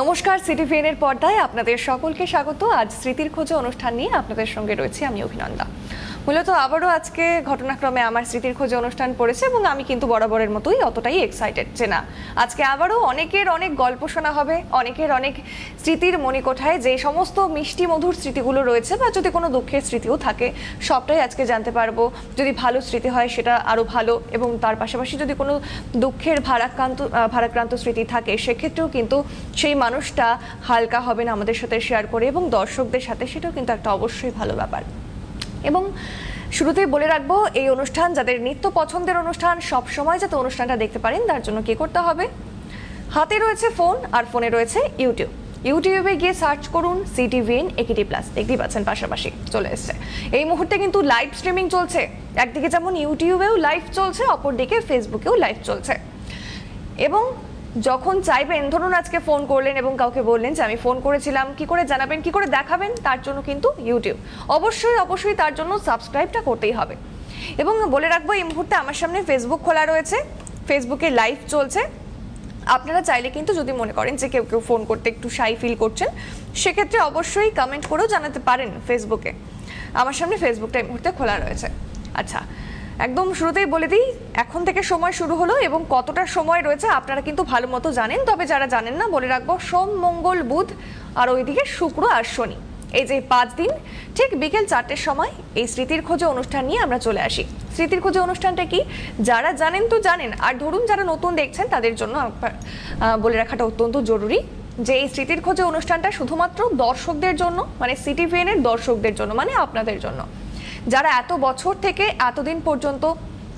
নমস্কার, সিটিভিএন এর পর্দায় আপনাদের সকলকে স্বাগত। আজ স্মৃতির খোঁজে অনুষ্ঠান নিয়ে আপনাদের সঙ্গে রয়েছে আমি অভিনন্দা। মূলত আবারও আজকে ঘটনাক্রমে আমার স্মৃতির খোঁজে অনুষ্ঠান পড়েছে এবং আমি কিন্তু বরাবরের মতোই অতটাই এক্সাইটেড যে না, আজকে আবারও অনেকের অনেক গল্প শোনা হবে, অনেকের অনেক স্মৃতির মণিকোঠায় যে সমস্ত মিষ্টি মধুর স্মৃতিগুলো রয়েছে বা যদি কোনো দুঃখের স্মৃতিও থাকে সবটাই আজকে জানতে পারবো। যদি ভালো স্মৃতি হয় সেটা আরও ভালো, এবং তার পাশাপাশি যদি কোনো দুঃখের ভারাক্রান্ত স্মৃতি থাকে সেক্ষেত্রেও কিন্তু সেই মানুষটা হালকা হবে না আমাদের সাথে শেয়ার করে, এবং দর্শকদের সাথে সেটাও কিন্তু একটা অবশ্যই ভালো ব্যাপার। এবং শুরুতেই বলে রাখবো, এই অনুষ্ঠান যাদের নিত্য পছন্দের অনুষ্ঠান, সব সময় যাতে অনুষ্ঠানটা দেখতে পারেন তার জন্য কি করতে হবে, হাতে রয়েছে ফোন আর ফোনে রয়েছে ইউটিউবে গিয়ে সার্চ করুন সিটিভিএন একেডি প্লাস, দেখতেই পাচ্ছেন পাশাপাশি চলে এসছে। এই মুহূর্তে কিন্তু লাইভ স্ট্রিমিং চলছে, একদিকে যেমন ইউটিউবেও লাইভ চলছে, অপরদিকে ফেসবুকেও লাইভ চলছে। এবং যখন চাইবেন, ধরুন আজকে ফোন করলেন এবং কাউকে বললেন যে আমি ফোন করেছিলাম, কি করে জানাবেন, কি করে দেখাবেন, তার জন্য কিন্তু ইউটিউব অবশ্যই তার জন্য সাবস্ক্রাইবটা করতেই হবে। এবং বলে রাখবো, এই মুহূর্তে আমার সামনে ফেসবুক খোলা রয়েছে, ফেসবুকে লাইভ চলছে। আপনারা চাইলে কিন্তু যদি মনে করেন যে কেউ ফোন করতে একটু শাই ফিল করছেন, সেক্ষেত্রে অবশ্যই কমেন্ট করেও জানাতে পারেন ফেসবুকে। আমার সামনে ফেসবুকটা এই মুহূর্তে খোলা রয়েছে। আচ্ছা, একদম শুরুতেই বলে দিই, এখন থেকে সময় শুরু হলো এবং কতটা সময় রয়েছে আপনারা কিন্তু ভালো মতো জানেন, তবে যারা জানেন না বলে রাখবো, সোম, মঙ্গল, বুধ আর ওইদিকে শুক্র আর শনি, এই যে 5 দিন ঠিক বিকেল 4টের সময় এই স্মৃতির খোঁজে অনুষ্ঠান নিয়ে আমরা চলে আসি। স্মৃতির খোঁজে অনুষ্ঠানটা কি, যারা জানেন তো জানেন, আর ধরুন যারা নতুন দেখছেন তাদের জন্য বলে রাখাটা অত্যন্ত জরুরি যে এই স্মৃতির খোঁজে অনুষ্ঠানটা শুধুমাত্র দর্শকদের জন্য, মানে সিটিভিএন এর দর্শকদের জন্য, মানে আপনাদের জন্য, যারা এত বছর থেকে এতদিন পর্যন্ত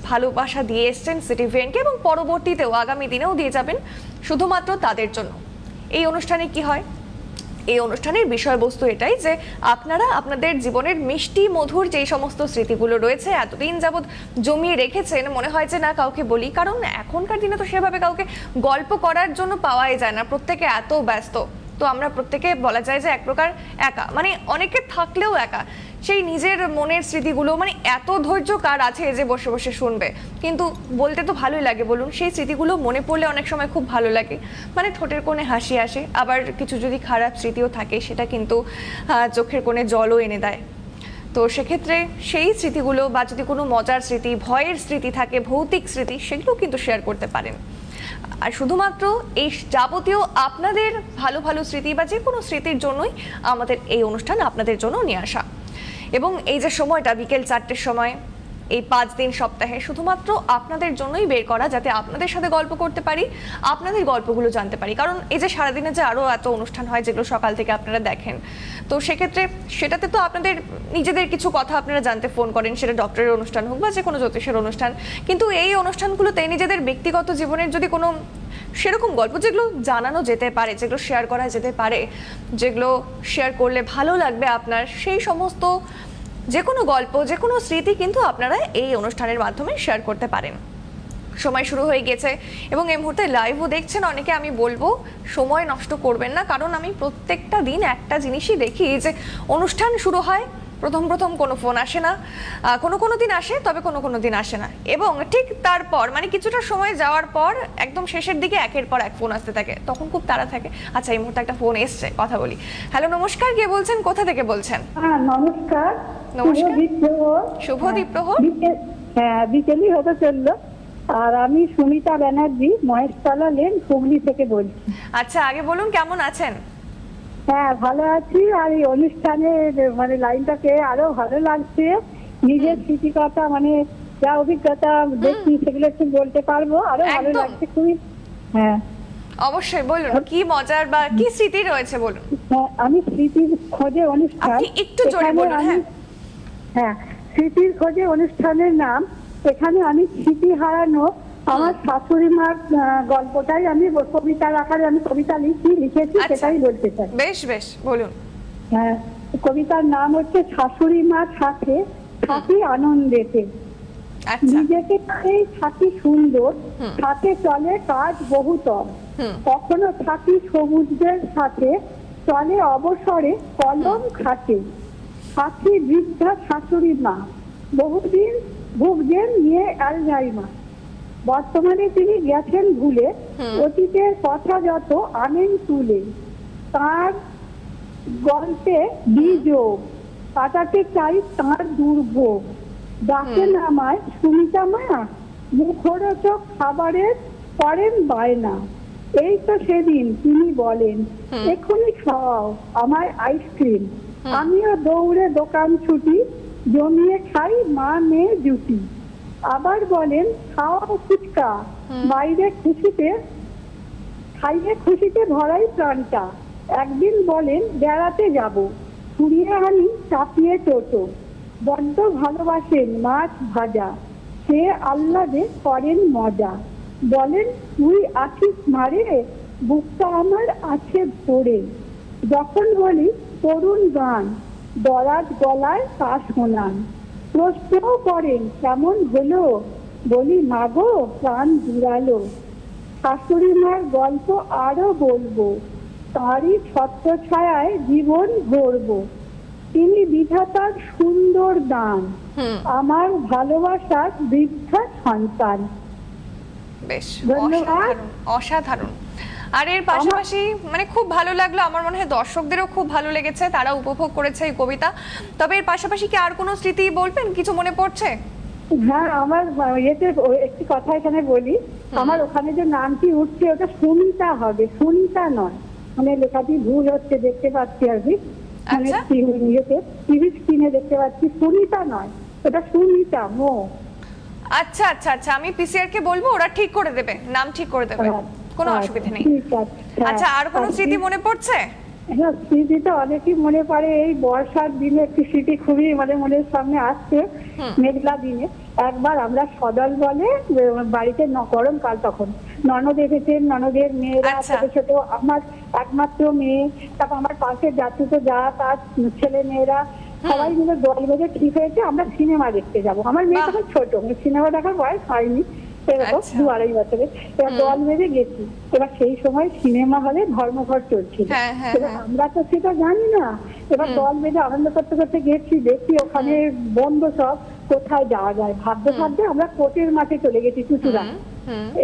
ভালোবাসা দিয়ে এসছেন সিটিভিএনকে এবং পরবর্তীতেও আগামী দিনেও দিয়ে যাবেন, শুধুমাত্র তাদের জন্য। এই অনুষ্ঠানে কি হয়, এই অনুষ্ঠানের বিষয়বস্তু এটাই যে আপনারা আপনাদের জীবনের মিষ্টি মধুর যেই সমস্ত স্মৃতিগুলো রয়েছে এতদিন যাবৎ জমিয়ে রেখেছেন, মনে হয় যে না কাউকে বলি, কারণ এখনকার দিনে তো সেভাবে কাউকে গল্প করার জন্য পাওয়াই যায় না, প্রত্যেকে এত ব্যস্ত। তো আমরা প্রত্যেকে বলা যায় যে এক প্রকার একা, মানে অনেকে থাকলেও একা। সেই নিজের মনের স্মৃতিগুলো, মানে এত ধৈর্য কার আছে যে বসে বসে শুনবে, কিন্তু বলতে তো ভালোই লাগে বলুন। সেই স্মৃতিগুলো মনে পড়লে অনেক সময় খুব ভালো লাগে, মানে ঠোঁটের কোণে হাসি আসে, আবার কিছু যদি খারাপ স্মৃতিও থাকে সেটা কিন্তু চোখের কোণে জলও এনে দেয়। তো সেক্ষেত্রে সেই স্মৃতিগুলো বা যদি কোনো মজার স্মৃতি, ভয়ের স্মৃতি থাকে, ভৌতিক স্মৃতি, সেগুলো কিন্তু শেয়ার করতে পারেন। আর শুধুমাত্র এই যাবতীয় আপনাদের ভালো ভালো স্মৃতি বা যে কোনো স্মৃতির জন্যই আমাদের এই অনুষ্ঠান আপনাদের জন্য নিয়ে আসা। এবং এই যে সময়টা বিকেল 4টের সময়, এই 5 দিন সপ্তাহে শুধুমাত্র আপনাদের জন্যই বের করা, যাতে আপনাদের সাথে গল্প করতে পারি, আপনাদের গল্পগুলো জানতে পারি। কারণ এই যে সারাদিনে যে আরও এত অনুষ্ঠান হয় যেগুলো সকাল থেকে আপনারা দেখেন, তো সেক্ষেত্রে সেটাতে তো আপনাদের নিজেদের কিছু কথা আপনারা জানতে ফোন করেন, সেটা ডক্টরের অনুষ্ঠান হোক বা যে কোনো জ্যোতিষের অনুষ্ঠান, কিন্তু এই অনুষ্ঠানগুলোতে নিজেদের ব্যক্তিগত জীবনের যদি কোনো সেরকম গল্প যেগুলো জানানো যেতে পারে, যেগুলো শেয়ার করা যেতে পারে, যেগুলো শেয়ার করলে ভালো লাগবে আপনার, সেই সমস্ত যে কোনো গল্প, যে কোনো স্মৃতি কিন্তু আপনারা এই অনুষ্ঠানের মাধ্যমে শেয়ার করতে পারেন। সময় শুরু হয়ে গেছে এবং এই মুহূর্তে লাইভও দেখছেন অনেকে। আমি বলবো সময় নষ্ট করবেন না, কারণ আমি প্রত্যেকটা দিন একটা জিনিসই দেখি যে অনুষ্ঠান শুরু হয়, প্রথম কোনো ফোন আসে না, কোনো দিন আসে, তবে কোনো দিন আসে না, এবং ঠিক তারপর মানে কিছুটা সময় যাওয়ার পর একদম শেষের দিকে একের পর এক ফোন আসতে থাকে, তখন খুব তাড়া থাকে। আচ্ছা, এই মুহূর্তে একটা ফোন এসছে, কথা বলি। হ্যালো, নমস্কার, কে বলছেন, কোথা থেকে বলছেন? হ্যাঁ, নমস্কার। নমস্কার, শুভ দ্বীপ্রহর। হ্যাঁ, বিকেলই হতে চললো। আর আমি সুমিতা ব্যানার্জি, মহেশতলা লেন, হুগলি থেকে বলছি। আচ্ছা, আগে বলুন কেমন আছেন? হ্যাঁ, ভালো আছি। আর এই অনুষ্ঠানে মানে লাইনটাকে আরো ভালো লাগছে। নিজের স্মৃতিকথা, মানে যা অভিজ্ঞতা দেখি সেগুলো একটু বলতে পারবো, আরো ভালো লাগছে খুবই। হ্যাঁ, অবশ্যই বলুন, কি মজার বা কি স্মৃতি রয়েছে বলুন। হ্যাঁ, আমি স্মৃতির খোঁজে অনুষ্ঠান, একটু জোরে বলুন। হ্যাঁ, স্মৃতির খোঁজে অনুষ্ঠানের নাম। এখানে আমি স্মৃতি হারানো আমার শাশুড়ি মার গল্পটাই আমি কবিতার আকারে আমি কবিতা লিখেছি, সেটাই বলতে চাই। বেশ বেশ, বলুন। হ্যাঁ, কবিতার নাম হচ্ছে শাশুড়ি মার সাথে থাকি আনন্দেতে। আচ্ছা। নিজেকে এই থাকি সুন্দর, হাতে চলে কাজ বহুতর, কখনো থাকি সবুজদের সাথে, চলে অবসরে কলম খাটে, থাকি বৃদ্ধা শাশুড়ি মা, বহুদিন ভুগছেন নিয়ে অ্যালজাইমার, বর্তমানে তিনি গেছেন ভুলে, অতীতের কথা যত আনেন তুলে, তার গল্পে বিযোগ কাটাতে চাই তার দুর্ভোগ, ডাকেন আমায় সুমিতা মা, মুখরোচক খাবারের করেন বায়না, এই তো সেদিন তিনি বলেন এক্ষুনি খাওয়াও আমায় আইসক্রিম, আমিও দৌড়ে দোকান ছুটি, জমিয়ে খাই মা মেয়ে জুটি, আবার বলেন খাওয়াও ফুচকা, বাইরে খুশিতে খাইয়ে খুশিতে ভরাই প্রাণটা, একদিন বলেন বেড়াতে যাব, কুড়িয়ে আনি চাপিয়ে টোটো, বড্ড ভালোবাসেন মাছ ভাজা, সে আহ্লাদে করেন মজা, বলেন তুই আছিস মারে, বুকটা আমার আছে ভরে, যখন বলি তরুণ গান, দরাজ গলায় তা শোনান, প্রশ্নও করেন কেমন হলো, বলি মাগো প্রাণ জুড়ালো, শাশুড়ি মার গল্প আরো বলবো, তারই ছত্রছায়ায় জীবন ভরবো, তিনি বিধাতার সুন্দর দান, আমার ভালোবাসার বৃদ্ধা সন্তান। বেশ ধন্যবাদ। অসাধারণ অসাধারণ। আর এর পাশাপাশি মানে খুব ভালো লাগলো, আমার মনে হয় দর্শকদেরও খুব ভালো লেগেছে, তারা উপভোগ করেছে এই কবিতা। তবে এর পাশাপাশি কি আর কোনো স্মৃতি বলবেন, কিছু মনে পড়ছে? হ্যাঁ, আমার ইয়েতে একটি কথা এখানে বলি, আমার ওখানে যে নামটি উঠছে ওটা সুনিতা হবে, সুনিতা নয়, মানে লেখাটি ভুল হচ্ছে, দেখতে পাচ্ছি আর কি, মানে আচ্ছা। ইয়েতে টিভি স্ক্রিনে দেখতে পাচ্ছি, সুনিতা নয়, ওটা সুনিতা মো। আচ্ছা আচ্ছা আচ্ছা, আমি পিসিআর কে বলবো, ওরা ঠিক করে দেবে, নাম ঠিক করে দেবে, কোনো অসুবিধা নেই। ঠিক আছে। আচ্ছা, আর কোনো স্মৃতি মনে পড়ছে? হ্যাঁ, স্মৃতিটা অনেকই মনে পড়ে, এই বর্ষার দিনে একটি স্মৃতি খুবই মানে মনের সামনে আসছে, মেঘলা দিনে একবার আমরা সদল বলে বাড়িতে গরমকাল, তখন ননদ এসেছেন, ননদের মেয়েরা আচ্ছা। ছোট ছোট, আমার একমাত্র মেয়ে, তারপর আমার পাশে তো যা তার ছেলে মেয়েরা সবাই মিলে দল বেঁধে ঠিক হয়েছে আমরা সিনেমা দেখতে যাব। আমার মেয়ে তখন ছোট, সিনেমা দেখার বয়স হয়নি, এরকম আচ্ছা। 2-2.5 বছরে, এবার দল বেঁধে গেছি। এবার সেই সময় সিনেমা হলে ধর্মঘট চলছিল, হ্যাঁ, হ্যাঁ, এবার হ্যাঁ। আমরা তো সেটা জানি না, এবার দল বেঁধে আনন্দ করতে করতে গেছি, দেখি ওখানে বন্ধ সব, কোথায় যাওয়া যায় ভাবতে ভাবতে আমরা কোর্টের মাঠে চলে গেছি চুচুড়া।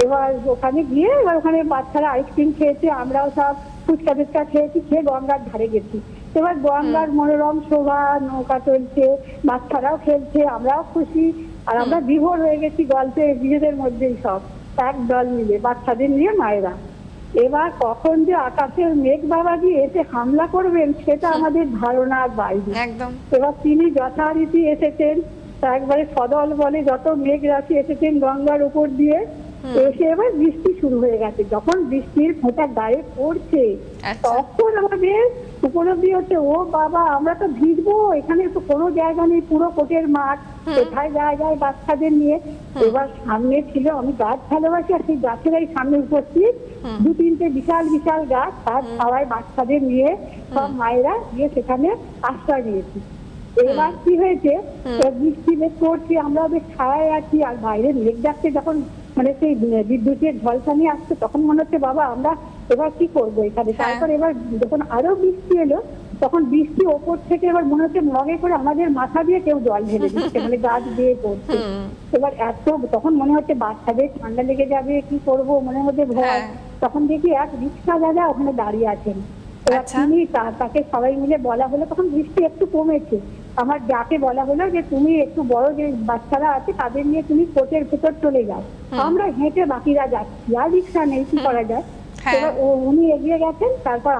এবার ওখানে গিয়ে এবার ওখানে বাচ্চারা আইসক্রিম খেয়েছে, আমরাও সব ফুচকা টুচকা খেয়েছি, খেয়ে গঙ্গার ধারে গেছি। এবার গঙ্গার মনোরম শোভা, নৌকা চলছে, বাচ্চারাও খেলছে, আমরাও খুশি, আর আমরা বিভোর হয়ে গেছি গল্পে নিজেদের মধ্যেই সব এক দল মিলে, বাচ্চাদের নিয়ে মায়েরা। এবার কখন যে আকাশের মেঘ বাবাজি এসে হামলা করবেন সেটা আমাদের ধারণার বাইরে। একদম। এবার তিনি যথারীতি এসেছেন, একবারে সদল বলে যত মেঘ রাশি এসেছেন গঙ্গার উপর দিয়ে, এসে এবার বৃষ্টি শুরু হয়ে গেছে। যখন বৃষ্টির ফোঁটা গায়ে পড়ছে তখন আমাদের উপলব্ধি হচ্ছে, ও বাবা আমরা তো ভিজবো, এখানে তো কোনো জায়গা নেই, পুরো কোটের মাঠ, কোথায় জায়গায় বাচ্চাদের নিয়ে। এবার সামনে ছিল, আমি গাছ ভালোবাসি, আর সেই গাছেরাই সামনে উপস্থিত 2-3টে বিশাল বিশাল গাছ, তার সবাই বাচ্চাদের নিয়ে সব মায়েরা গিয়ে সেখানে আশ্রয় নিয়েছি। এবার কি হয়েছে, বৃষ্টি বেশ পড়ছে, আমরা বেশ ছায়ায় আছি, আর বাইরে মেঘ ডাকছে, যখন মানে সেই বিদ্যুতের ঝলসানি আসছে তখন মনে হচ্ছে বাবা আমরা এবার কি করবো এখানে। তারপর এবার যখন আরো বৃষ্টি এলো, তখন বৃষ্টি ওপর থেকে এবার মনে হচ্ছে মগে করে আমাদের মাথা দিয়ে কেউ জল ঢেলে দিচ্ছে, মানে গাছ দিয়ে পড়ছে। এবার এত তখন মনে হচ্ছে বাচ্চাদের ঠান্ডা লেগে যাবে, কি করবো মনের মধ্যে ভয়। তখন দেখি এক রিক্সা দাদা ওখানে দাঁড়িয়ে আছেন, এবার তিনি তাকে সবাই মিলে বলা হলো, তখন বৃষ্টি একটু কমেছে, আমার যাকে বলা হলো যে তুমি একটু বড় যে বাচ্চারা আছে তাদের নিয়ে তুমি কোটের ভেতর চলে যাও, আমরা হেঁটে বাকিরা যাচ্ছি, আর রিক্সা নেই, কি করা যায়। এবার উনি এগিয়ে গেছেন, তারপর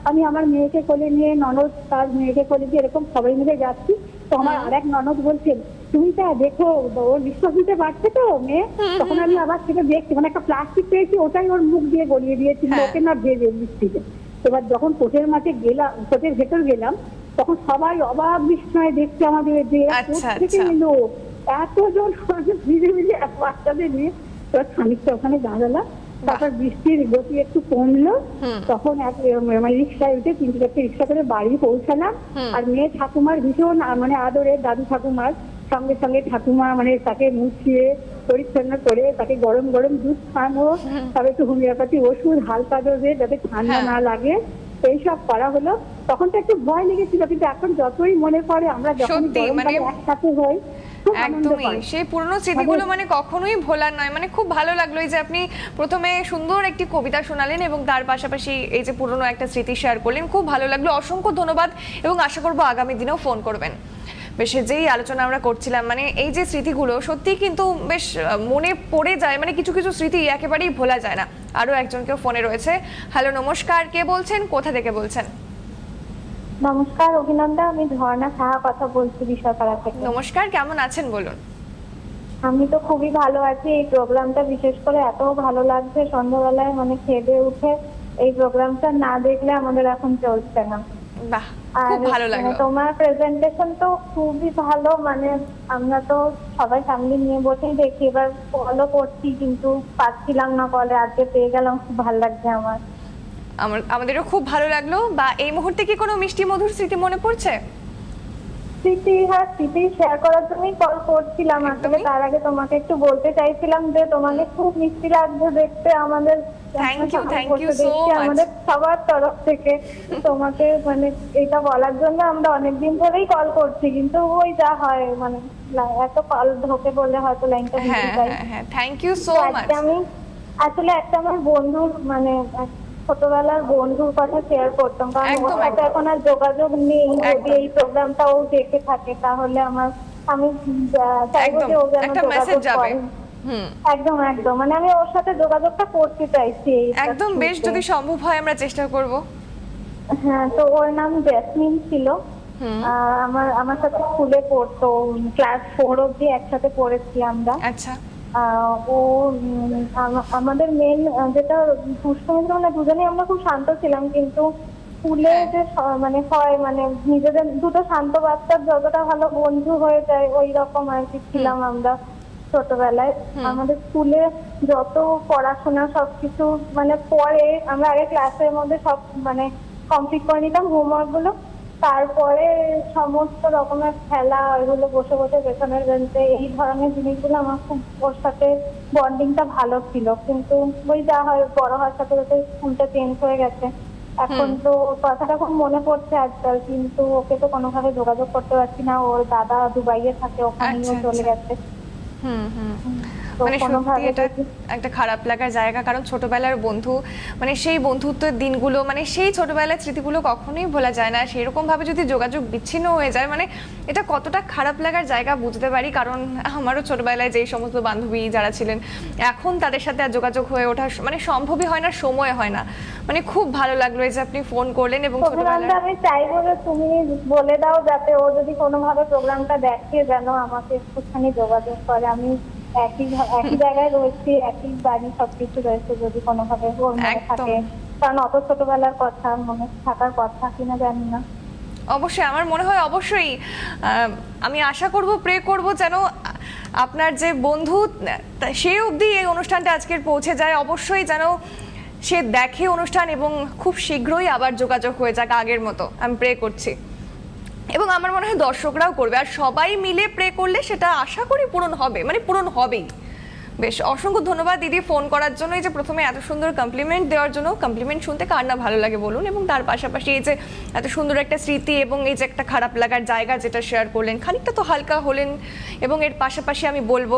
আমি আমার মেয়েকে কোলে নিয়ে, ননদ তার মেয়েকে কোলে দিয়ে, এরকম সবাই মিলে যাচ্ছি। তো আমার আরেক ননদ বলছেন তুমি তা দেখো ওর বিশ্বাস নিতে পারছে তো মেয়ে। তখন আমি আবার সেটা দেখছি, মানে একটা প্লাস্টিক পেয়েছি, ওটাই ওর মুখ দিয়ে গলিয়ে দিয়েছিল, ওকে না ভেবে বৃষ্টিতে। এবার যখন কোটের মাঠে গেলাম, কোটের ভেতর গেলাম, তখন সবাই অবাক বিস্ময়ে দেখছে আমাদের যে থেকে এলো এতজন ভিজে ভিজে বাচ্চাদের নিয়ে। এবার খানিকটা ওখানে দাঁড়ালাম, তারপর বৃষ্টির গতি একটু কমলো, তখন রিক্সায় উঠে 3-4টে রিক্সা করে বাড়ি পৌঁছালাম। আর মেয়ে ঠাকুমার ভীষণ মানে আদরের দাদু ঠাকুমার সঙ্গে সঙ্গে ঠাকুমা মানে তাকে মুছিয়ে পরিচ্ছন্ন করে তাকে গরম গরম দুধ খাওয়ানো, তবে একটু হোমিওপ্যাথি ওষুধ হালকা ডোজে যাতে ঠান্ডা না লাগে এইসব করা হলো। তখন তো একটু ভয় লেগেছিল, কিন্তু এখন যতই মনে পড়ে আমরা যখন সত্যি, মানে গরমকালে একসাথে হই খুব আনন্দ একদমই পাই। সেই পুরনো স্মৃতিগুলো মানে কখনোই ভোলার নয়। মানে খুব ভালো লাগলো এই যে আপনি প্রথমে সুন্দর একটি কবিতা শোনালেন এবং তার পাশাপাশি এই যে পুরনো একটা স্মৃতি শেয়ার করলেন, খুব ভালো লাগলো। অসংখ্য ধন্যবাদ এবং আশা করবো আগামী দিনেও ফোন করবেন। বেশ, যেই আলোচনা আমরা করছিলাম মানে এই যে স্মৃতিগুলো সত্যি কিন্তু বেশ মনে পড়ে যায়, মানে কিছু কিছু স্মৃতি একেবারেই ভোলা যায় না। আরো একজনকেও ফোনে রয়েছে। হ্যালো, নমস্কার, কে বলছেন, কোথা থেকে বলছেন? নমস্কার অভিনন্দা, আমি ঝর্ণা সাহা কথা বলছি বিষয়পাড়া থেকে। নমস্কার, কেমন আছেন বলুন? আমি তো খুবই ভালো আছি। এই প্রোগ্রামটা বিশেষ করে এত ভালো লাগছে, সন্ধ্যাবেলায় মানে খেয়ে উঠে এই প্রোগ্রামটা না দেখলে আমাদের এখন চলছে না। বাহ, আর খুব ভালো লাগলো। তোমার প্রেজেন্টেশন তো খুবই ভালো, মানে আমরা তো সবাই ফ্যামিলি নিয়ে বসেই দেখি, এবার কলও করছি কিন্তু পাচ্ছিলাম না কলে, আজকে পেয়ে গেলাম, খুব ভালো লাগছে আমার। আমাদেরও খুব ভালো লাগলো। বা এই মুহূর্তে কি কোনো মিষ্টি মধুর স্মৃতি মনে পড়ছে? স্মৃতি শেয়ার করার জন্যই কল করছিলাম আসলে। তার আগে তোমাকে একটু বলতে চাইছিলাম যে তোমাকে খুব মিষ্টি লাগছে দেখতে আমাদের। থ্যাংক ইউ সো মাচ আমাদের সবার তরফ থেকে তোমাকে মানে এটা বলার জন্য আমরা অনেকদিন ধরেই কল করছি, কিন্তু ওই যা হয় মানে এত কল ঢোকে বলে হয়তো লাইনটা দিতে চাই। হ্যাঁ, থ্যাংক ইউ সো মাচ। আমি আসলে একটা আমার বন্ধুর মানে ছোটবেলার বন্ধুর কথা শেয়ার করতাম, কারণ ওর সাথে এখন আর যোগাযোগ নেই। যদি এই প্রোগ্রামটা ও দেখে থাকে তাহলে আমি চাইবো যে ও যেন একটা মেসেজ যাবে। একদম একদম, মানে আমি ওর সাথে যোগাযোগটা করতে চাইছি একদম। বেশ, যদি সম্ভব হয় আমরা চেষ্টা করব। হ্যাঁ, তো ওর নাম জেসমিন ছিল। আমার সাথে স্কুলে পড়তো, ক্লাস 4 অবধি একসাথে পড়েছি আমরা। আচ্ছা। ও আমাদের মেন যেটা দুষ্টুমি ছিল, মানে দুজনেই আমরা খুব শান্ত ছিলাম, কিন্তু স্কুলে যে মানে হয় মানে নিজেদের দুটো শান্ত বাচ্চার যতটা ভালো বন্ধু হয়ে যায় ওই রকম আর কি ছিলাম আমরা ছোটবেলায়। আমাদের স্কুলে যত পড়াশোনা সবকিছু মানে পরে আমরা আগে ক্লাসের মধ্যে সব মানে কমপ্লিট করে নিতাম হোমওয়ার্ক গুলো, তারপরে সমস্ত রকমের খেলা এগুলো বসে বসে পেছনের বেঞ্চে, এই ধরনের জিনিসগুলো আমার খুব ওর সাথে বন্ডিংটা ভালো ছিল। কিন্তু ওই যা হয় বড় হওয়ার সাথে সাথে স্কুলটা চেঞ্জ হয়ে গেছে। এখন তো কথাটা খুব মনে পড়ছে আজকাল, কিন্তু ওকে তো কোনোভাবে যোগাযোগ করতে পারছি না। ওর দাদা দুবাইয়ে থাকে, ওখানেও চলে গেছে। মানে সত্যি এটা একটা খারাপ লাগার জায়গা, কারণ ছোটবেলার বন্ধু মানে সেই বন্ধুত্বের দিনগুলো মানে সেই ছোটবেলার স্মৃতিগুলো কখনোই ভোলা যায় না। সেরকম ভাবে যদি যোগাযোগ বিচ্ছিন্ন হয়ে যায় মানে এটা কতটা খারাপ লাগার জায়গা বুঝতে পারি। কারণ আমারও ছোটবেলায় যেই সমস্ত বান্ধবী যারা ছিলেন এখন তাদের সাথে আর যোগাযোগ হয়ে ওঠা মানে সম্ভবই হয় না, সময় হয় না। মানে খুব ভালো লাগলো এই যে আপনি ফোন করলেন এবং ছোটবেলায় আমি চাইবো যে তুমি বলে দাও যাতে ও যদি কোনোভাবে প্রোগ্রামটা দেখে যেন আমাকে একটুখানি যোগাযোগ করে। আমি একই জায়গায় রয়েছি, একই বাড়ি, সবকিছু রয়েছে, যদি কোনোভাবে ওর মনে থাকে, কারণ অত ছোটবেলার কথা মনে থাকার কথা কিনা জানি না। অবশ্যই, আমার মনে হয় অবশ্যই আমি আশা করব, প্রে করব যেন আপনার যে বন্ধু সে অবধি এই অনুষ্ঠানটা আজকের পৌঁছে যায়। অবশ্যই যেন সে দেখে অনুষ্ঠান এবং খুব শীঘ্রই আবার যোগাযোগ হয়ে যাক আগের মতো, আমি প্রে করছি। এবং আমার মনে হয় দর্শকরাও করবে, আর সবাই মিলে প্রে করলে সেটা আশা করি পূরণ হবে, মানে পূরণ হবেই। বেশ, অসংখ্য ধন্যবাদ দিদি ফোন করার জন্য, এই যে প্রথমে এত সুন্দর কমপ্লিমেন্ট দেওয়ার জন্য। কমপ্লিমেন্ট শুনতে কার না ভালো লাগে বলুন, এবং তার পাশাপাশি এই যে এত সুন্দর একটা স্মৃতি এবং এই যে একটা খারাপ লাগার জায়গা যেটা শেয়ার করলেন, খানিকটা তো হালকা হলেন। এবং এর পাশাপাশি আমি বলবো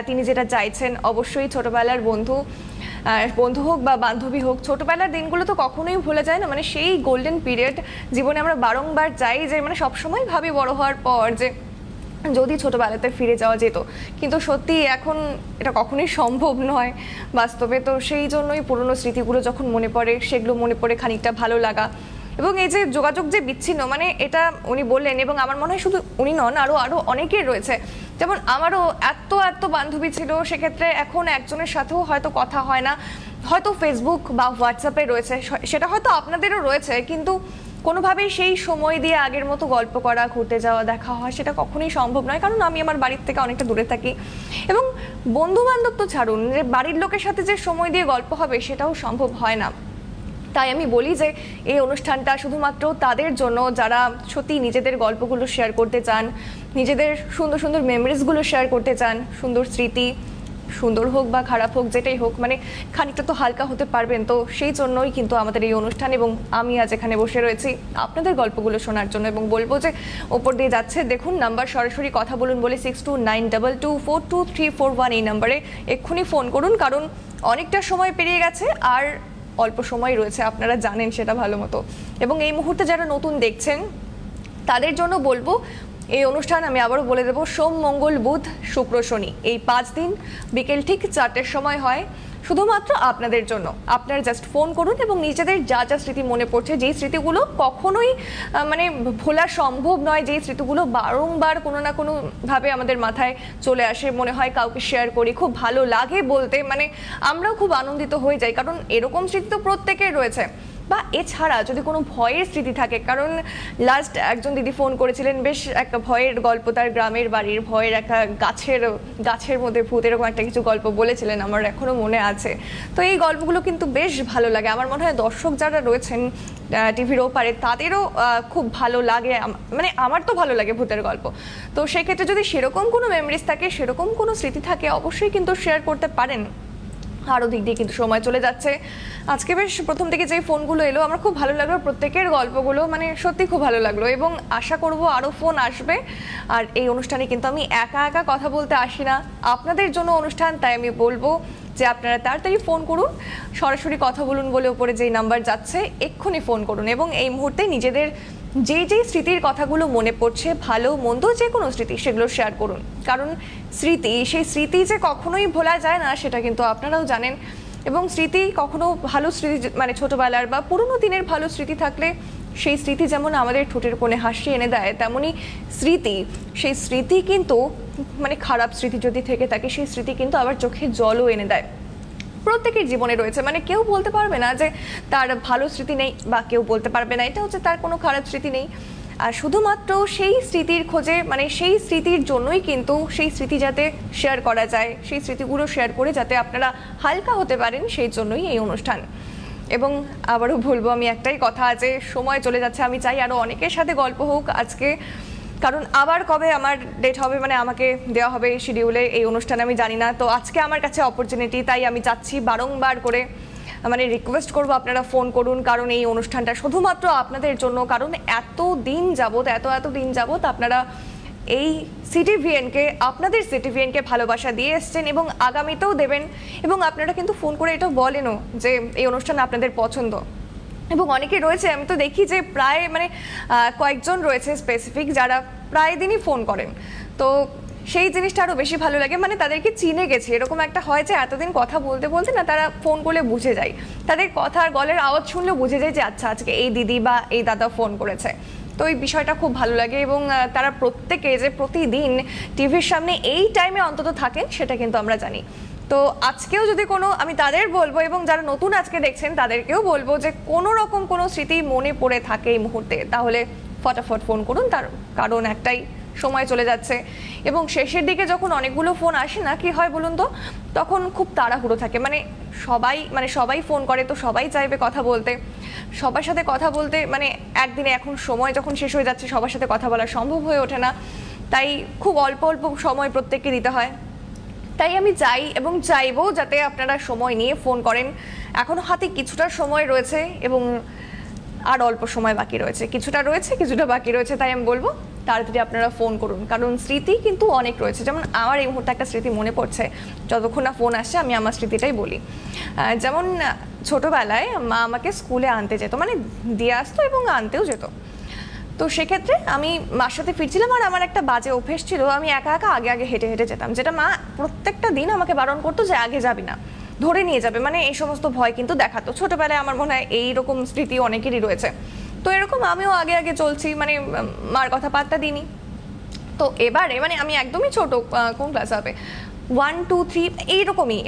তিনি যেটা চাইছেন অবশ্যই ছোটবেলার বন্ধু হোক বা বান্ধবী হোক, ছোটবেলার দিনগুলো তো কখনোই ভোলা যায় না। মানে সেই গোল্ডেন পিরিয়ড জীবনে আমরা বারংবার চাই যে মানে সবসময় ভাবি বড় হওয়ার পর যে যদি ছোটবেলাতে ফিরে যাওয়া যেত, কিন্তু সত্যি এখন এটা কখনোই সম্ভব নয় বাস্তবে। তো সেই জন্যই পুরনো স্মৃতিগুলো যখন মনে পড়ে, সেগুলো মনে পড়ে খানিকটা ভালো লাগা। এবং এই যে যোগাযোগ যে বিচ্ছিন্ন মানে এটা উনি বললেন, এবং আমার মনে হয় শুধু উনি নন, আরো অনেকেই রয়েছে। যেমন আমারও এত বান্ধবী ছিল, সেক্ষেত্রে এখন একজনের সাথেও হয়তো কথা হয় না, হয়তো ফেসবুক বা হোয়াটসঅ্যাপে রয়েছে, সেটা হয়তো আপনাদেরও রয়েছে, কিন্তু কোনোভাবেই সেই সময় দিয়ে আগের মতো গল্প করা, ঘুরতে যাওয়া, দেখা হয় সেটা কখনোই সম্ভব নয়। কারণ আমি আমার বাড়ির থেকে অনেকটা দূরে থাকি, এবং বন্ধু বান্ধব তো ছাড়ুন, যে বাড়ির লোকের সাথে যে সময় দিয়ে গল্প হবে সেটাও সম্ভব হয় না। তাই আমি বলি যে এই অনুষ্ঠানটা শুধুমাত্র তাদের জন্য যারা সত্যি নিজেদের গল্পগুলো শেয়ার করতে চান, নিজেদের সুন্দর সুন্দর মেমোরিজগুলো শেয়ার করতে চান, সুন্দর স্মৃতি, সুন্দর হোক বা খারাপ হোক যেটাই হোক, মানে খানিকটা তো হালকা হতে পারবেন। তো সেই জন্যই কিন্তু আমাদের এই অনুষ্ঠান, এবং আমি আজ এখানে বসে রয়েছি আপনাদের গল্পগুলো শোনার জন্য। এবং বলবো যে ওপর দিয়ে যাচ্ছে দেখুন নাম্বার, সরাসরি কথা বলুন বলে 6292242341 এই নাম্বারে এক্ষুনি ফোন করুন, কারণ অনেকটা সময় পেরিয়ে গেছে আর অল্প সময় রয়েছে, আপনারা জানেন সেটা ভালো মতো। এবং এই মুহূর্তে যারা নতুন দেখছেন তাদের জন্য বলবো এই অনুষ্ঠান আমি আবারও বলে দেবো সোম মঙ্গল বুধ শুক্র শনি এই 5 দিন বিকেল ঠিক 4টের সময় হয়, শুধুমাত্র আপনাদের জন্য। আপনারা জাস্ট ফোন করুন এবং নিজেদের যা যা স্মৃতি মনে পড়ছে, যেই স্মৃতিগুলো কখনোই মানে ভোলা সম্ভব নয়, যেই স্মৃতিগুলো বারংবার কোনো না কোনো ভাবে আমাদের মাথায় চলে আসে, মনে হয় কাউকে শেয়ার করি, খুব ভালো লাগে বলতে, মানে আমরাও খুব আনন্দিত হয়ে যাই, কারণ এরকম স্মৃতি তো প্রত্যেকের রয়েছে। বা এছাড়া যদি কোনো ভয়ের স্মৃতি থাকে, কারণ লাস্ট একজন দিদি ফোন করেছিলেন, বেশ একটা ভয়ের গল্প, তার গ্রামের বাড়ির ভয়ের একটা গাছের মধ্যে ভূত, এরকম একটা কিছু গল্প বলেছিলেন, আমার এখনো মনে আছে। তো এই গল্পগুলো কিন্তু বেশ ভালো লাগে, আমার মনে হয় দর্শক যারা রয়েছেন টিভির ওপারে তাদেরও খুব ভালো লাগে, মানে আমার তো ভালো লাগে ভূতের গল্প। তো সেক্ষেত্রে যদি সেরকম কোনো মেমোরিজ থাকে, সেরকম কোনো স্মৃতি থাকে, অবশ্যই কিন্তু শেয়ার করতে পারেন। আরও দিক দিয়ে কিন্তু সময় চলে যাচ্ছে। আজকে বেশ প্রথম থেকে যেই ফোনগুলো এলো আমার খুব ভালো লাগলো, প্রত্যেকের গল্পগুলো মানে সত্যি খুব ভালো লাগলো, এবং আশা করব আরও ফোন আসবে। আর এই অনুষ্ঠানে কিন্তু আমি একা একা কথা বলতে আসি না, আপনাদের জন্য অনুষ্ঠান, তাই আমি বলবো যে আপনারা তাড়াতাড়ি ফোন করুন, সরাসরি কথা বলুন বলে উপরে যেই নাম্বার যাচ্ছে এক্ষুনি ফোন করুন, এবং এই মুহূর্তে নিজেদের যেই স্মৃতির কথাগুলো মনে পড়ছে, ভালো মন্দ যে কোনো স্মৃতি, সেগুলো শেয়ার করুন। কারণ সেই স্মৃতি যে কখনোই ভোলা যায় না সেটা কিন্তু আপনারাও জানেন। এবং স্মৃতি কখনো ভালো স্মৃতি, মানে ছোটবেলার বা পুরোনো দিনের ভালো স্মৃতি থাকলে সেই স্মৃতি যেমন আমাদের ঠোঁটের কোণে হাসি এনে দেয়, তেমনই সেই স্মৃতি কিন্তু মানে খারাপ স্মৃতি যদি থেকে থাকে সেই স্মৃতি কিন্তু আবার চোখে জলও এনে দেয়। প্রত্যেকের জীবনে রয়েছে, মানে কেউ বলতে পারবে না যে তার ভালো স্মৃতি নেই, বা কেউ বলতে পারবে না এটা হচ্ছে তার কোনো খারাপ স্মৃতি নেই। আর শুধুমাত্র সেই স্মৃতির খোঁজে, মানে সেই স্মৃতির জন্যই কিন্তু সেই স্মৃতি যাতে শেয়ার করা যায়, সেই স্মৃতিগুলো শেয়ার করে যাতে আপনারা হালকা হতে পারেন, সেই জন্যই এই অনুষ্ঠান। এবং আবারও বলবো আমি একটাই কথা, আছে সময় চলে যাচ্ছে, আমি চাই আরও অনেকের সাথে গল্প হোক আজকে, কারণ আবার কবে আমার ডেট হবে, মানে আমাকে দেওয়া হবে শিডিউলে এই অনুষ্ঠানে আমি জানি না। তো আজকে আমার কাছে অপরচুনিটি, তাই আমি চাচ্ছি বারংবার করে, মানে রিকোয়েস্ট করবো আপনারা ফোন করুন, কারণ এই অনুষ্ঠানটা শুধুমাত্র আপনাদের জন্য। কারণ এত দিন যাবত আপনারা এই সিটিভিএনকে, আপনাদের সিটিভিএনকে ভালোবাসা দিয়ে এসছেন এবং আগামীতেও দেবেন, এবং আপনারা কিন্তু ফোন করে এটাও বলেনও যে এই অনুষ্ঠান আপনাদের পছন্দ। এবং অনেকে রয়েছে, আমি তো দেখি যে প্রায় মানে কয়েকজন রয়েছে স্পেসিফিক যারা প্রায় দিনই ফোন করেন, তো সেই জিনিসটা আরও বেশি ভালো লাগে, মানে তাদেরকে চিনে গেছে, এরকম একটা হয় যে এতদিন কথা বলতে বলতে না তারা ফোন করলে বুঝে যায়, তাদের কথার গলের আওয়াজ শুনলেও বুঝে যায় যে আচ্ছা আজকে এই দিদি বা এই দাদা ফোন করেছে। তো এই বিষয়টা খুব ভালো লাগে, এবং তারা প্রত্যেকে যে প্রতিদিন টিভির সামনে এই টাইমে অন্তত থাকেন সেটা কিন্তু আমরা জানি। তো আজকেও যদি কোনো, আমি তাদের বলবো, এবং যারা নতুন আজকে দেখছেন তাদেরকেও বলবো যে কোনো রকম কোনো স্মৃতি মনে পড়ে থাকে এই মুহূর্তে, তাহলে ফটাফট ফোন করুন, তার কারণ একটাই, সময় চলে যাচ্ছে। এবং শেষের দিকে যখন অনেকগুলো ফোন আসে না, কি হয় বলুন তো, তখন খুব তাড়াহুড়ো থাকে, মানে সবাই ফোন করে, তো সবাই চাইবে কথা বলতে, সবার সাথে কথা বলতে, মানে একদিনে এখন সময় যখন শেষ হয়ে যাচ্ছে সবার সাথে কথা বলা সম্ভব হয়ে ওঠে না, তাই খুব অল্প সময় প্রত্যেককে দিতে হয়। তাই আমি চাই এবং চাইবো যাতে আপনারা সময় নিয়ে ফোন করেন। এখনো হাতে কিছুটা সময় রয়েছে, এবং আর অল্প সময় বাকি রয়েছে, কিছুটা বাকি রয়েছে, তাই আমি বলবো তাড়াতাড়ি আপনারা ফোন করুন, কারণ স্মৃতি কিন্তু অনেক রয়েছে। যেমন আমার এই মুহূর্তে একটা স্মৃতি মনে পড়ছে, যতক্ষণ না ফোন আসছে আমি আমার স্মৃতিটাই বলি। যেমন ছোটবেলায় মা আমাকে স্কুলে আনতে যেত, মানে দিয়ে আসতো এবং আনতেও যেত। তো সেক্ষেত্রে আমি মার সাথে ফিরছিলাম, আর আমার একটা বাজে অভ্যেস ছিল, আমি একা আগে হেঁটে যেতাম, যেটা মা প্রত্যেকটা দিন আমাকে বারণ করতো যে আগে যাবি না, ধরে নিয়ে যাবে, মানে এই সমস্ত ভয় কিন্তু দেখাতো। ছোটবেলায় আমার মনে হয় এইরকম স্মৃতি অনেকেরই রয়েছে। তো এরকম আমিও আগে চলছি, মানে মার কথা পাত্তা দিইনি। তো এবারে মানে আমি একদমই ছোট, কোন ক্লাস হবে, 1, 2, 3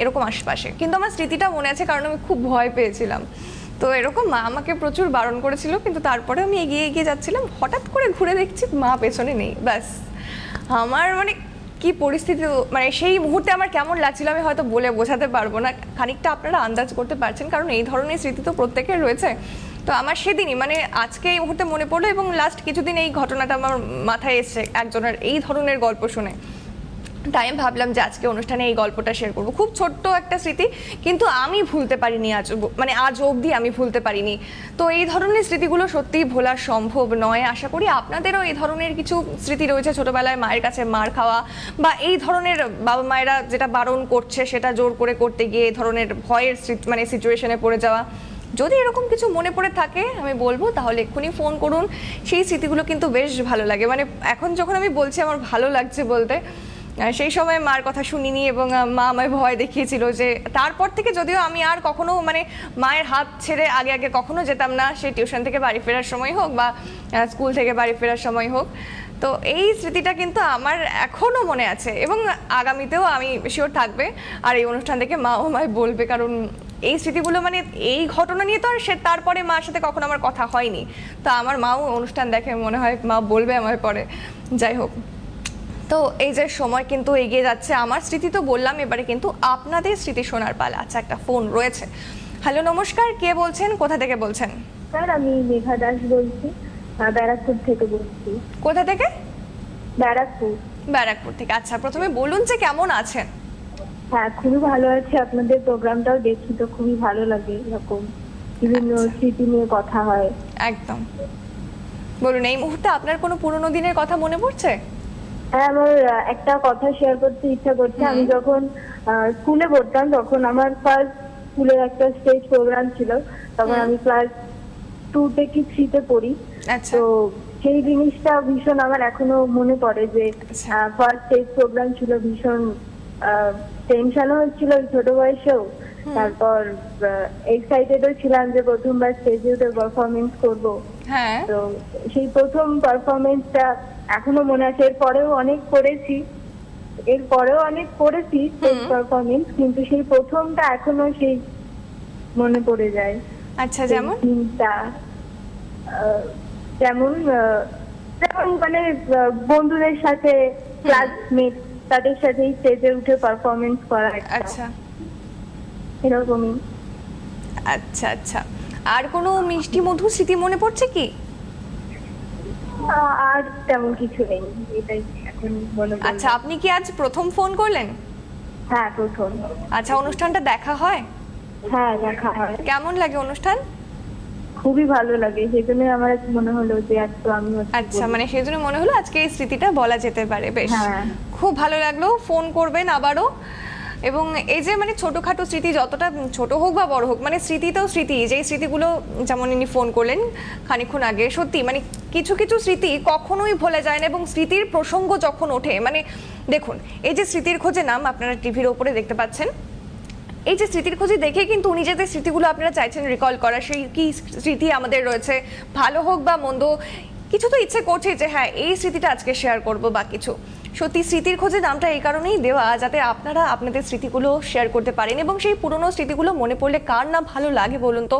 এরকম আশেপাশে, কিন্তু আমার স্মৃতিটা মনে আছে কারণ আমি খুব ভয় পেয়েছিলাম। তো এরকম মা আমাকে প্রচুর বারণ করেছিল, কিন্তু তারপরে আমি এগিয়ে যাচ্ছিলাম, হঠাৎ করে ঘুরে দেখছি মা পেছনে নেই। ব্যাস আমার মানে কি পরিস্থিতি, মানে সেই মুহূর্তে আমার কেমন লাগছিল আমি হয়তো বলে বোঝাতে পারবো না, খানিকটা আপনারা আন্দাজ করতে পারছেন, কারণ এই ধরনের স্মৃতি তো প্রত্যেকের রয়েছে। তো আমার সেদিনই মানে আজকে এই মুহূর্তে মনে পড়লো, এবং লাস্ট কিছুদিন এই ঘটনাটা আমার মাথায় এসছে একজনের এই ধরনের গল্প শুনে, তাই আমি ভাবলাম যে আজকে অনুষ্ঠানে এই গল্পটা শেয়ার করবো। খুব ছোট্ট একটা স্মৃতি, কিন্তু আমি ভুলতে পারিনি আজ, মানে আজ অবধি আমি ভুলতে পারিনি। তো এই ধরনের স্মৃতিগুলো সত্যিই ভোলা সম্ভব নয়। আশা করি আপনাদেরও এই ধরনের কিছু স্মৃতি রয়েছে, ছোটবেলায় মায়ের কাছে মার খাওয়া, বা এই ধরনের বাবা মায়েরা যেটা বারণ করছে সেটা জোর করে করতে গিয়ে এই ধরনের ভয়ের মানে সিচুয়েশনে পড়ে যাওয়া। যদি এরকম কিছু মনে পড়ে থাকে আমি বলবো তাহলে এক্ষুনি ফোন করুন। সেই স্মৃতিগুলো কিন্তু বেশ ভালো লাগে, মানে এখন যখন আমি বলছি আমার ভালো লাগছে বলতে। সেই সময় মার কথা শুনিনি, এবং মা আমায় ভয় দেখিয়েছিল, যে তারপর থেকে যদিও আমি আর কখনো মানে মায়ের হাত ছেড়ে আগে আগে কখনো যেতাম না, সেই টিউশন থেকে বাড়ি ফেরার সময় হোক বা স্কুল থেকে বাড়ি ফেরার সময় হোক। তো এই স্মৃতিটা কিন্তু আমার এখনও মনে আছে, এবং আগামীতেও আমি শিওর থাকবে। আর এই অনুষ্ঠান থেকে মাও আমায় বলবে, কারণ এই স্মৃতিগুলো মানে এই ঘটনা নিয়ে তো আর তারপরে মার সাথে কখনো আমার কথা হয়নি। তো আমার মাও অনুষ্ঠান দেখে মনে হয় মা বলবে আমায় পরে। যাই হোক, তো এই যে সময় কিন্তু এগিয়ে যাচ্ছে, আমার স্মৃতি তো বললাম, এবারে কিন্তু আপনাদের স্মৃতি শোনার পালা। আচ্ছা, একটা ফোন রয়েছে। হ্যালো, নমস্কার, কে বলছেন, কোথা থেকে বলছেন? স্যার আমি মেঘা দাস বলছি, ব্যারাকপুর থেকে বলছি। কোথা থেকে? ব্যারাকপুর। ব্যারাকপুর থেকে। আচ্ছা, প্রথমে বলুন যে কেমন আছেন? হ্যাঁ, খুবই ভালো আছি। আপনাদের প্রোগ্রামটাও দেখি তো খুবই ভালো লাগে, এরকম বিভিন্ন স্মৃতি নিয়ে কথা হয়। একদম, বলুন এই মুহূর্তে আপনার কোনো পুরনো দিনের কথা মনে পড়ছে? হ্যাঁ, আমার একটা কথা শেয়ার করতে ইচ্ছা করছে। আমি যখন স্কুলে পড়তাম তখন আমার ফার্স্ট স্কুলের একটা স্টেজ প্রোগ্রাম ছিল, তখন আমি ক্লাস 2 থেকে 3 তে পড়ি। আচ্ছা। তো সেই জিনিসটা ভীষণ আমার এখনো মনে পড়ে, যে ফার্স্ট স্টেজ প্রোগ্রাম ছিল, ভীষণ টেনশনও হচ্ছিল ছোট বয়সেও, তারপর এক্সাইটেডও ছিলাম যে প্রথমবার স্টেজে উঠে পারফরমেন্স করব। হ্যাঁ। তো সেই প্রথম পারফরমেন্সটা এখনো মনে আছে। এরপরেও অনেক করেছি স্টেজ পারফরমেন্স, কিন্তু সেই প্রথমটা এখনো সেই মনে পড়ে যায়। আচ্ছা, যেমন দিনটা যেমন মানে বন্ধুদের সাথে, ক্লাসমেট তাদের সাথে স্টেজে উঠে পারফরমেন্স করা। আচ্ছা, এরকমই। আচ্ছা আচ্ছা। আর কোনো মিষ্টি মধুর স্মৃতি মনে পড়ছে কি? আর তেমন কিছু নেই, এটাই এখন মনে পড়ে। আচ্ছা, আপনি কি আজ প্রথম ফোন করলেন? হ্যাঁ, প্রথম। আচ্ছা, অনুষ্ঠানটা দেখা হয়? হ্যাঁ, দেখা হয়। কেমন লাগে অনুষ্ঠান? খুবই ভালো লাগে, সেই জন্য আমার মনে হলো যে আজকে আমি আচ্ছা, মানে সেই জন্য মনে হলো আজকে এই স্মৃতিটা বলা যেতে পারে। বেশ, হ্যাঁ। খুব ভালো লাগলো। ফোন করবেন আবারও। এবং এই যে মানে ছোটখাটো স্মৃতি, যতটা ছোট হোক বা বড় হোক, মানে স্মৃতি তো স্মৃতি। যেই স্মৃতিগুলো যেমন ইনি ফোন করলেন খানিকক্ষণ আগে, সত্যি মানে কিছু কিছু স্মৃতি কখনোই ভোলা যায় না। এবং স্মৃতির প্রসঙ্গ যখন ওঠে, মানে দেখুন এই যে স্মৃতির খোঁজে নাম আপনারা টিভির ওপরে দেখতে পাচ্ছেন, এই যে স্মৃতির খোঁজে দেখে কিন্তু নিজেদের স্মৃতিগুলো আপনারা চাইছেন রিকল করা। সেই কি স্মৃতি আমাদের রয়েছে, ভালো হোক বা মন্দ, কিছু তো ইচ্ছে করছে যে হ্যাঁ এই স্মৃতিটা আজকে শেয়ার করব বা কিছু। সত্যি স্মৃতির খোঁজে নামটা এই কারণেই দেওয়া, যাতে আপনারা আপনাদের স্মৃতিগুলো শেয়ার করতে পারেন। এবং সেই পুরনো স্মৃতিগুলো মনে পড়লে কার না ভালো লাগে বলুন তো।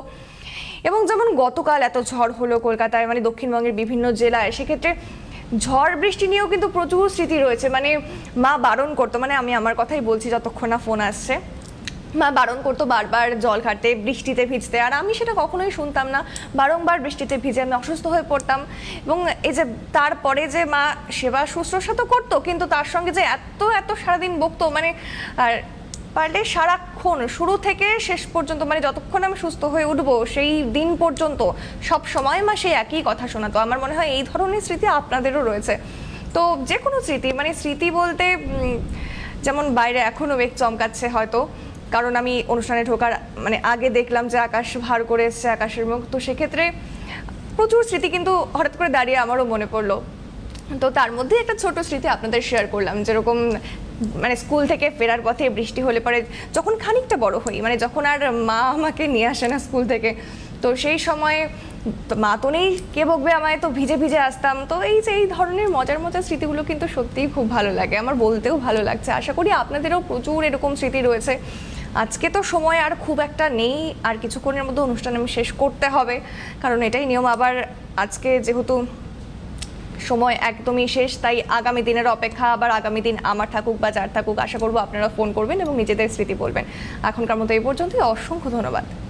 এবং যেমন গতকাল এত ঝড় হলো কলকাতায়, মানে দক্ষিণবঙ্গের বিভিন্ন জেলায়, সেক্ষেত্রে ঝড় বৃষ্টি নিয়েও কিন্তু প্রচুর স্মৃতি রয়েছে। মানে মা বারণ করতো, মানে আমি আমার কথাই বলছি যতক্ষণ না ফোন আসছে, মা বারণ করতো বারবার জল ঘাটতে, বৃষ্টিতে ভিজতে, আর আমি সেটা কখনোই শুনতাম না। বারংবার বৃষ্টিতে ভিজে আমি অসুস্থ হয়ে পড়তাম। এবং এই যে তারপরে যে মা সেবা শুশ্রূষা তো করতো, কিন্তু তার সঙ্গে যে এত এত সারাদিন বকতো, মানে আর পারলে সারাক্ষণ শুরু থেকে শেষ পর্যন্ত, মানে যতক্ষণ আমি সুস্থ হয়ে উঠবো সেই দিন পর্যন্ত সব সময় মা সেই একই কথা শোনাতো। আমার মনে হয় এই ধরনের স্মৃতি আপনাদেরও রয়েছে। তো যে কোনো স্মৃতি, মানে স্মৃতি বলতে যেমন বাইরে এখনো মেঘ চমকাচ্ছে হয়তো, কারণ আমি অনুষ্ঠানে ঢোকার মানে আগে দেখলাম যে আকাশ ভার করে এসছে, আকাশের মুখ। তো সেক্ষেত্রে প্রচুর স্মৃতি কিন্তু হঠাৎ করে দাঁড়িয়ে আমারও মনে পড়লো। তো তার মধ্যে একটা ছোট স্মৃতি আপনাদের শেয়ার করলাম, যেরকম মানে স্কুল থেকে ফেরার পথে বৃষ্টি হলে পরে, যখন খানিকটা বড় হই, মানে যখন আর মা আমাকে নিয়ে আসে না স্কুল থেকে, তো সেই সময় মা তো নেই, কে বকবে আমায়, তো ভিজে ভিজে আসতাম। তো এই যে এই ধরনের মজার মজার স্মৃতিগুলো কিন্তু সত্যিই খুব ভালো লাগে, আমার বলতেও ভালো লাগছে। আশা করি আপনাদেরও প্রচুর এরকম স্মৃতি রয়েছে। আজকে তো সময় আর খুব একটা নেই, আর কিছুক্ষণের মধ্যে অনুষ্ঠান আমি শেষ করতে হবে, কারণ এটাই নিয়ম। আবার আজকে যেহেতু সময় একদমই শেষ, তাই আগামী দিনের অপেক্ষা, আবার আগামী দিন আমার থাকুক বা যার থাকুক, আশা করবো আপনারা ফোন করবেন এবং নিজেদের স্মৃতি বলবেন। এখনকার মতো এই পর্যন্তই, অসংখ্য ধন্যবাদ।